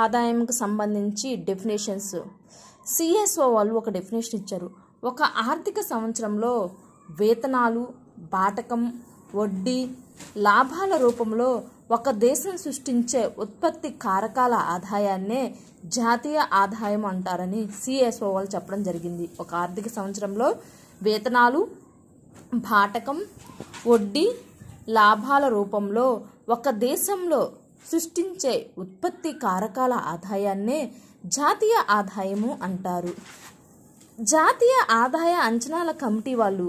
ఆదాయంకు సంబంధించి definitions CSO వాళ్ళు ఒక డెఫినేషన్ ఇచ్చారు. ఒక ఆర్థిక సంవత్సరంలో వేతనాలు, బాటకం, వడ్డీ, లాభాల రూపంలో ఒక దేశం సృష్టించే ఉత్పత్తి కారకాల ఆదాయాన్నే జాతీయ ఆదాయం అంటారని సిఎస్ఓ వాళ్ళు చెప్పడం జరిగింది. ఒక ఆర్థిక సంవత్సరంలో వేతనాలు, బాటకం, వడ్డీ, లాభాల రూపంలో ఒక దేశంలో సృష్టించే ఉత్పత్తి కారకాల ఆదాయాన్నే జాతీయ ఆదాయము అంటారు. జాతీయ ఆదాయ అంచనాల కమిటీ వాళ్ళు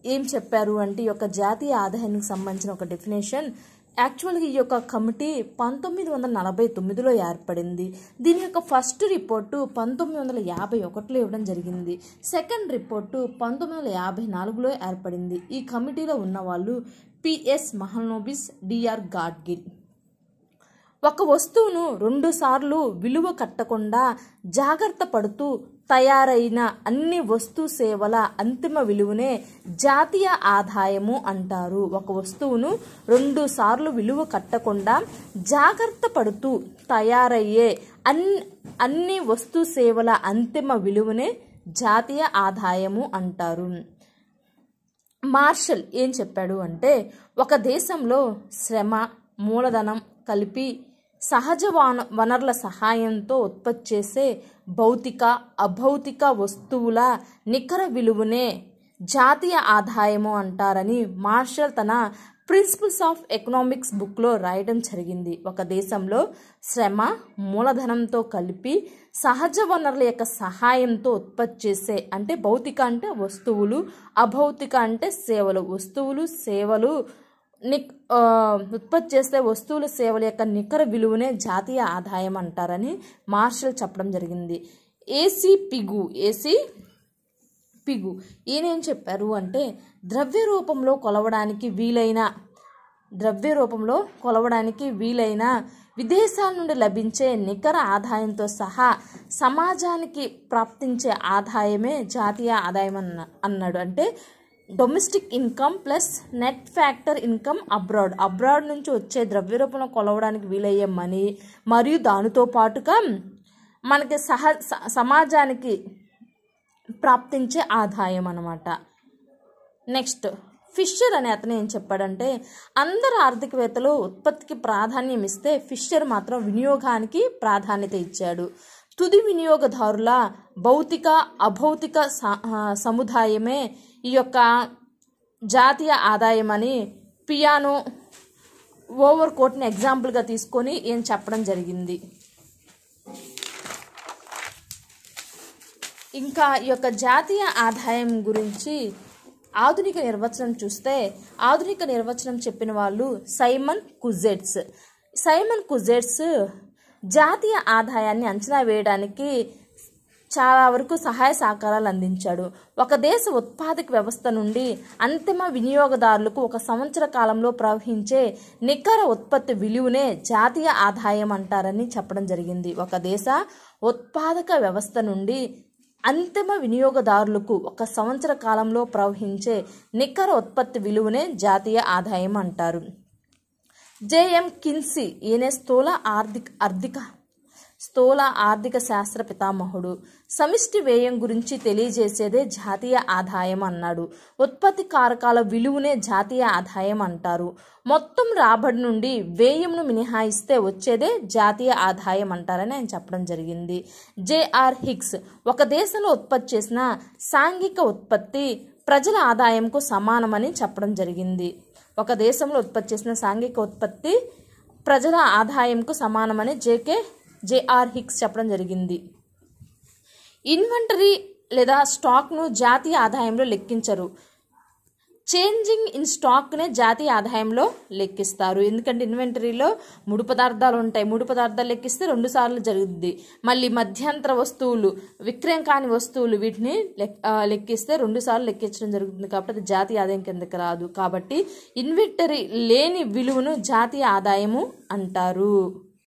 ఏం చెప్పారు అంటే ఈ యొక్క జాతీయ ఆదాయానికి సంబంధించిన ఒక డెఫినేషన్. యాక్చువల్గా ఈ యొక్క కమిటీ 1949లో ఏర్పడింది. దీని యొక్క ఫస్ట్ రిపోర్టు 1951లో ఇవ్వడం జరిగింది. సెకండ్ రిపోర్టు 1954లో ఏర్పడింది. ఈ కమిటీలో ఉన్న వాళ్ళు పిఎస్ మహల్నోబిస్, డిఆర్ గాడ్గిల్. ఒక వస్తువును 2 సార్లు విలువ కట్టకుండా జాగ్రత్త పడుతూ తయారైన అన్ని వస్తు సేవల అంతిమ విలువనే జాతీయ ఆదాయము అంటారు. ఒక వస్తువును 2 సార్లు విలువ కట్టకుండా జాగ్రత్త పడుతూ తయారయ్యే అన్ని వస్తు సేవల అంతిమ విలువనే జాతీయ ఆదాయము అంటారు. మార్షల్ ఏం చెప్పాడు అంటే ఒక దేశంలో శ్రమ, మూలధనం కలిపి సహజ వనరుల సహాయంతో ఉత్పత్తి చేసే భౌతిక, అభౌతిక వస్తువుల నికర విలువనే జాతీయ ఆదాయము అంటారని మార్షల్ తన ప్రిన్సిపల్స్ ఆఫ్ ఎకనామిక్స్ బుక్లో రాయడం జరిగింది. ఒక దేశంలో శ్రమ, మూలధనంతో కలిపి సహజ వనరుల యొక్క సహాయంతో ఉత్పత్తి చేసే, అంటే భౌతిక అంటే వస్తువులు, అభౌతిక అంటే సేవలు, వస్తువులు సేవలు ఉత్పత్తి చేసే వస్తువుల సేవల యొక్క నికర విలువనే జాతీయ ఆదాయం అంటారని మార్షల్ చెప్పడం జరిగింది. ఏసీ పిగు ఈయనేం చెప్పారు అంటే ద్రవ్య రూపంలో కొలవడానికి వీలైన విదేశాల నుండి లభించే నికర ఆదాయంతో సహా సమాజానికి ప్రాప్తించే ఆదాయమే జాతీయ ఆదాయం అన్నాడు. అంటే domestic income plus net factor income abroad నుంచి వచ్చే ద్రవ్య రూపంలో కొలవడానికి వీలయ్యే మనీ మరియు దానితో పాటుగా మనకి సమాజానికి ప్రాప్తించే ఆదాయం అన్నమాట. నెక్స్ట్ ఫిషర్ అనే అతను ఏం చెప్పాడంటే అందరు ఆర్థికవేత్తలు ఉత్పత్తికి ప్రాధాన్యం ఇస్తే ఫిషర్ మాత్రం వినియోగానికి ప్రాధాన్యత ఇచ్చాడు. తుది వినియోగదారుల భౌతిక, అభౌతిక సముదాయమే ఈ యొక్క జాతీయ ఆదాయం అని పియానో ఓవర్ కోట్ని ఎగ్జాంపుల్గా తీసుకొని ఏం చెప్పడం జరిగింది. ఇంకా ఈ యొక్క జాతీయ ఆదాయం గురించి ఆధునిక నిర్వచనం చూస్తే ఆధునిక నిర్వచనం చెప్పిన వాళ్ళు సైమన్ కుజెట్స్ జాతీయ ఆదాయాన్ని అంచనా వేయడానికి చాలా వరకు సహాయ సహకారాలు అందించాడు. ఒక దేశ ఉత్పాదక వ్యవస్థ నుండి అంతిమ వినియోగదారులకు ఒక సంవత్సర కాలంలో ప్రవహించే నికర ఉత్పత్తి విలువనే జాతీయ ఆదాయం అంటారని చెప్పడం జరిగింది. ఒక దేశ ఉత్పాదక వ్యవస్థ నుండి అంతిమ వినియోగదారులకు ఒక సంవత్సర కాలంలో ప్రవహించే నికర ఉత్పత్తి విలువనే జాతీయ ఆదాయం అంటారు. జేఎం కిన్సీ ఈయన స్థూల ఆర్థిక శాస్త్ర పితామహుడు. సమిష్టి వ్యయం గురించి తెలియజేసేదే జాతీయ ఆదాయం అన్నాడు. ఉత్పత్తి కారకాల విలువనే జాతీయ ఆదాయం అంటారు. మొత్తం రాబడి నుండి వ్యయంను మినహాయిస్తే వచ్చేదే జాతీయ ఆదాయం అంటారని ఆయన చెప్పడం జరిగింది. జేఆర్ హిగ్స్ ఒక దేశంలో ఉత్పత్తి చేసిన సాంఘిక ఉత్పత్తి ప్రజల ఆదాయంకు సమానమని చెప్పడం జరిగింది. ఒక దేశంలో ఉత్పత్తి చేసిన సాంఘిక ఉత్పత్తి ప్రజల ఆదాయంకు సమానమని జేఆర్ హిగ్స్ చెప్పడం జరిగింది. ఇన్వెంటరీ లేదా స్టాక్ను జాతీయ ఆదాయంలో లెక్కించరు. చేంజింగ్ ఇన్ స్టాక్నే జాతీయ ఆదాయంలో లెక్కిస్తారు. ఎందుకంటే ఇన్వెంటరీలో 3 పదార్థాలు ఉంటాయి. 3 పదార్థాలు లెక్కిస్తే 2 సార్లు జరుగుద్ది. మళ్ళీ మధ్యంతర వస్తువులు, విక్రయం కాని వస్తువులు, వీటిని లెక్కిస్తే 2 సార్లు లెక్కించడం జరుగుతుంది. కాబట్టి అది జాతీయ ఆదాయం కిందకి రాదు. కాబట్టి ఇన్వెంటరీ లేని విలువను జాతీయ ఆదాయము అంటారు.